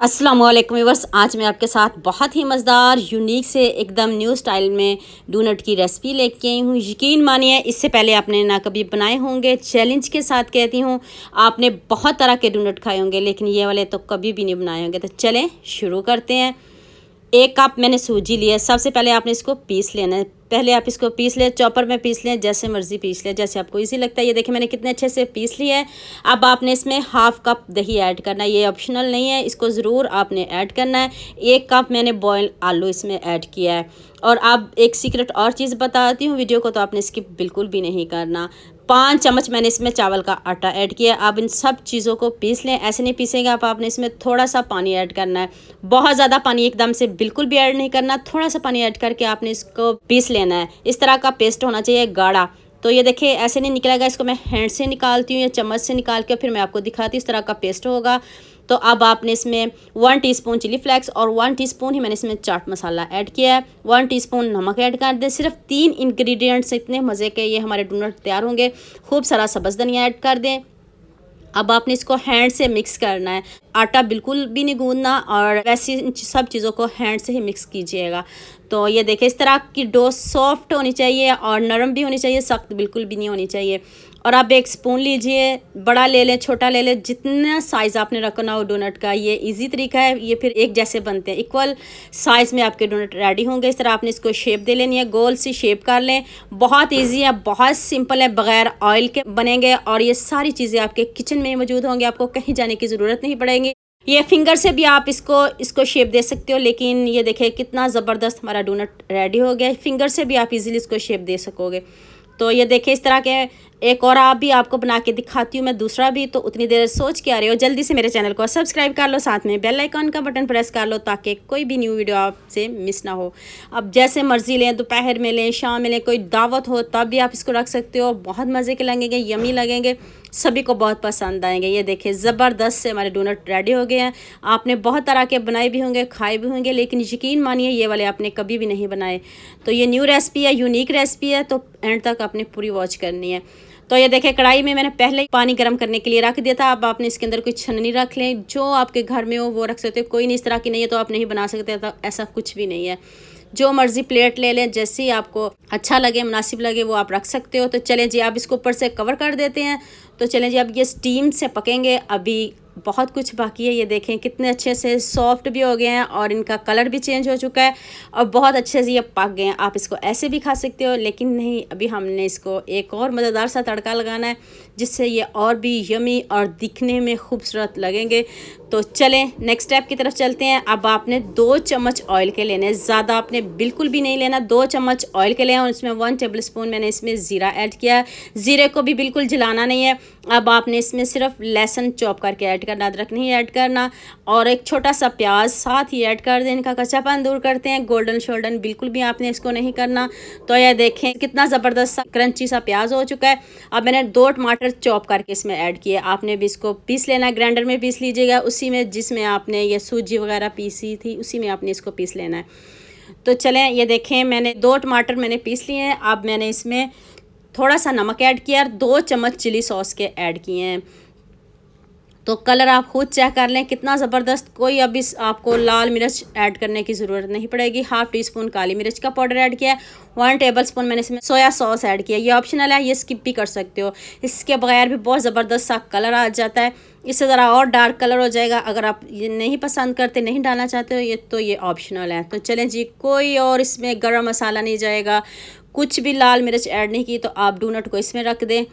अस्सलाम वालेकुम व्यूअर्स। आज मैं आपके साथ बहुत ही मज़ेदार यूनिक से एकदम न्यू स्टाइल में डोनट की रेसिपी लेके आई हूँ। यकीन मानिए इससे पहले आपने ना कभी बनाए होंगे। चैलेंज के साथ कहती हूँ, आपने बहुत तरह के डोनट खाए होंगे लेकिन ये वाले तो कभी भी नहीं बनाए होंगे। तो चलें शुरू करते हैं। 1 कप मैंने सूजी लिया है। सबसे पहले आपने इसको पीस लेना है। पहले आप इसको पीस लें, चॉपर में पीस लें, जैसे मर्ज़ी पीस लें, जैसे आपको इजी लगता है। ये देखिए मैंने कितने अच्छे से पीस लिया है। अब आपने इसमें 1/2 कप दही ऐड करना है। ये ऑप्शनल नहीं है, इसको ज़रूर आपने ऐड करना है। 1 कप मैंने बॉयल आलू इसमें ऐड किया है। और अब एक सीक्रेट और चीज़ बताती हूँ, वीडियो को तो आपने स्किप बिल्कुल भी नहीं करना। 5 चम्मच मैंने इसमें चावल का आटा ऐड किया। अब इन सब चीज़ों को पीस लें। ऐसे नहीं पीसेंगे आप, आपने इसमें थोड़ा सा पानी ऐड करना है। बहुत ज़्यादा पानी एकदम से बिल्कुल भी ऐड नहीं करना, थोड़ा सा पानी ऐड करके आपने इसको पीस लेना है। इस तरह का पेस्ट होना चाहिए गाढ़ा। तो ये देखिए ऐसे नहीं निकलेगा, इसको मैं हैंड से निकालती हूँ या चम्मच से निकाल के फिर मैं आपको दिखाती हूँ। इस तरह का पेस्ट होगा। तो अब आपने इसमें 1 टीस्पून चिली फ्लेक्स और 1 टीस्पून ही मैंने इसमें चाट मसाला ऐड किया है। 1 टीस्पून नमक ऐड कर दें। सिर्फ 3 इंग्रेडिएंट्स इतने मज़े के ये हमारे डोनट तैयार होंगे। खूब सारा सब्ज़ धनिया ऐड कर दें। अब आपने इसको हैंड से मिक्स करना है। आटा बिल्कुल भी नहीं गूंदना और वैसी सब चीज़ों को हैंड से ही मिक्स कीजिएगा। तो ये देखिए इस तरह की डो सॉफ्ट होनी चाहिए और नरम भी होनी चाहिए, सख्त बिल्कुल भी नहीं होनी चाहिए। और आप एक स्पून लीजिए, बड़ा ले लें छोटा ले लें, जितना साइज़ आपने रखना हो डोनट का। ये इजी तरीका है, ये फिर एक जैसे बनते हैं। इक्वल साइज़ में आपके डोनट रेडी होंगे। इस तरह आपने इसको शेप दे लेनी है, गोल सी शेप कर लें। बहुत ईजी है, बहुत सिंपल है, बग़ैर ऑयल के बनेंगे और ये सारी चीज़ें आपके किचन में मौजूद होंगी। आपको कहीं जाने की ज़रूरत नहीं पड़ेगी। ये फिंगर से भी आप इसको शेप दे सकते हो, लेकिन ये देखिए कितना ज़बरदस्त हमारा डोनट रेडी हो गया है। फिंगर से भी आप इजीली इसको शेप दे सकोगे। तो ये देखिए इस तरह के एक और आप भी आपको बना के दिखाती हूँ मैं, दूसरा भी। तो उतनी देर सोच के आ रहे हो, जल्दी से मेरे चैनल को सब्सक्राइब कर लो, साथ में बेल आइकॉन का बटन प्रेस कर लो ताकि कोई भी न्यू वीडियो आपसे मिस ना हो। अब जैसे मर्ज़ी लें, दोपहर में लें, शाम में लें, कोई दावत हो तब भी आप इसको रख सकते हो। बहुत मज़े के लगेंगे, यमी लगेंगे, सभी को बहुत पसंद आएंगे। ये देखिए ज़बरदस्त से हमारे डोनट रेडी हो गए हैं। आपने बहुत तरह के बनाए भी होंगे, खाए भी होंगे, लेकिन यकीन मानिए ये वाले आपने कभी भी नहीं बनाए। तो ये न्यू रेसिपी है, यूनिक रेसिपी है, तो एंड तक आपने पूरी वॉच करनी है। तो ये देखिए कढ़ाई में मैंने पहले ही पानी गर्म करने के लिए रख दिया था। अब आपने इसके अंदर कोई छन्नी रख लें, जो आपके घर में हो वो रख सकते हो। कोई नहीं, इस तरह की नहीं है तो आप नहीं बना सकते, तो ऐसा कुछ भी नहीं है। जो मर्ज़ी प्लेट ले लें, जैसे ही आपको अच्छा लगे, मुनासिब लगे, वो आप रख सकते हो। तो चलें जी, आप इसको ऊपर से कवर कर देते हैं। तो चलें जी, अब ये स्टीम से पकेंगे। अभी बहुत कुछ बाकी है। ये देखें कितने अच्छे से सॉफ्ट भी हो गए हैं और इनका कलर भी चेंज हो चुका है और बहुत अच्छे से ये पक गए हैं। आप इसको ऐसे भी खा सकते हो, लेकिन नहीं, अभी हमने इसको एक और मज़ेदार सा तड़का लगाना है जिससे ये और भी यमी और दिखने में खूबसूरत लगेंगे। तो चलें नेक्स्ट स्टेप की तरफ चलते हैं। अब आपने 2 चम्मच ऑयल के लेने, ज़्यादा आपने बिल्कुल भी नहीं लेना। 2 चम्मच ऑयल के लें और इसमें 1 टेबल स्पून मैंने इसमें ज़ीरा ऐड किया है। ज़ीरे को भी बिल्कुल जलाना नहीं है। अब आपने इसमें सिर्फ लहसुन चॉप करके ऐड करना, अदरक नहीं ऐड करना। और एक छोटा सा प्याज साथ ही ऐड कर दें, इनका कच्चापन दूर करते हैं। गोल्डन शोल्डन बिल्कुल भी आपने इसको नहीं करना। तो यह देखें कितना ज़बरदस्त सा क्रंची सा प्याज हो चुका है। अब मैंने 2 टमाटर चॉप करके इसमें ऐड किए। आपने भी इसको पीस लेना है, ग्राइंडर में पीस लीजिएगा, उसी में जिसमें आपने ये सूजी वगैरह पीसी थी उसी में आपने इसको पीस लेना है। तो चलें, ये देखें मैंने 2 टमाटर मैंने पीस लिए हैं। अब मैंने इसमें थोड़ा सा नमक ऐड किया और 2 चम्मच चिली सॉस के ऐड किए हैं। तो कलर आप खुद चेक कर लें कितना ज़बरदस्त। कोई अब इस आपको लाल मिर्च ऐड करने की ज़रूरत नहीं पड़ेगी। 1/2 टीस्पून काली मिर्च का पाउडर ऐड किया है। 1 टेबल स्पून मैंने इसमें सोया सॉस ऐड किया। ये ऑप्शनल है, ये स्किप भी कर सकते हो। इसके बगैर भी बहुत ज़बरदस्त सा कलर आ जाता है। इससे ज़रा और डार्क कलर हो जाएगा। अगर आप ये नहीं पसंद करते, नहीं डालना चाहते हो, ये ऑप्शनल है। तो चलें जी, कोई और इसमें गरम मसाला नहीं जाएगा, कुछ भी लाल मिर्च ऐड नहीं की। तो आप डोनट को इसमें रख दें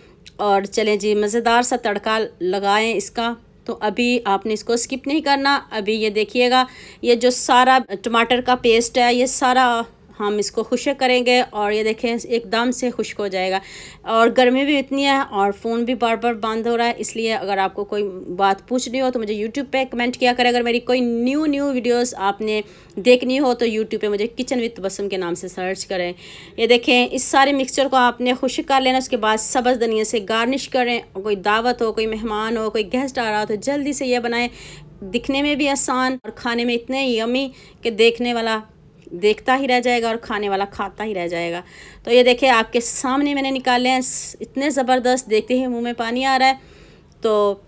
और चलें जी, मज़ेदार सा तड़का लगाएं इसका। तो अभी आपने इसको स्किप नहीं करना। अभी ये देखिएगा, ये जो सारा टमाटर का पेस्ट है, ये सारा हम इसको खुश्क करेंगे और ये देखें एकदम से खुश्क हो जाएगा। और गर्मी भी इतनी है और फ़ोन भी बार बार बंद हो रहा है, इसलिए अगर आपको कोई बात पूछनी हो तो मुझे यूट्यूब पे कमेंट किया करें। अगर मेरी कोई न्यू वीडियोस आपने देखनी हो तो यूट्यूब पे मुझे किचन विद बसम के नाम से सर्च करें। ये देखें इस सारे मिक्सचर को आपने खुश्क कर लेना। उसके बाद सब्ज़ धनिया से गार्निश करें। कोई दावत हो, कोई मेहमान हो, कोई गेस्ट आ रहा हो तो जल्दी से ये बनाएं। दिखने में भी आसान और खाने में इतने यमी कि देखने वाला देखता ही रह जाएगा और खाने वाला खाता ही रह जाएगा। तो ये देखिए आपके सामने मैंने निकाले हैं, इतने ज़बरदस्त, देखते ही मुंह में पानी आ रहा है। तो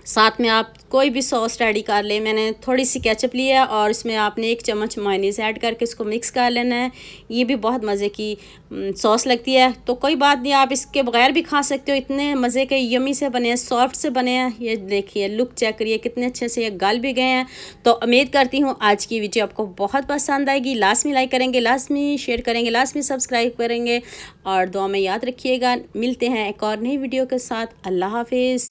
साथ में आप कोई भी सॉस रेडी कर लें। मैंने थोड़ी सी केचप ली है और इसमें आपने 1 चम्मच मायोनीज़ ऐड करके इसको मिक्स कर लेना है। ये भी बहुत मज़े की सॉस लगती है, तो कोई बात नहीं, आप इसके बगैर भी खा सकते हो। इतने मज़े के यमी से बने हैं, सॉफ्ट से बने हैं। ये देखिए लुक चेक करिए कितने अच्छे से ये गल भी गए हैं। तो उम्मीद करती हूँ आज की वीडियो आपको बहुत पसंद आएगी। लास्ट में लाइक करेंगे, लास्ट में शेयर करेंगे, लास्ट में सब्सक्राइब करेंगे और दुआ में याद रखिएगा। मिलते हैं एक और नई वीडियो के साथ। अल्लाह हाफिज़।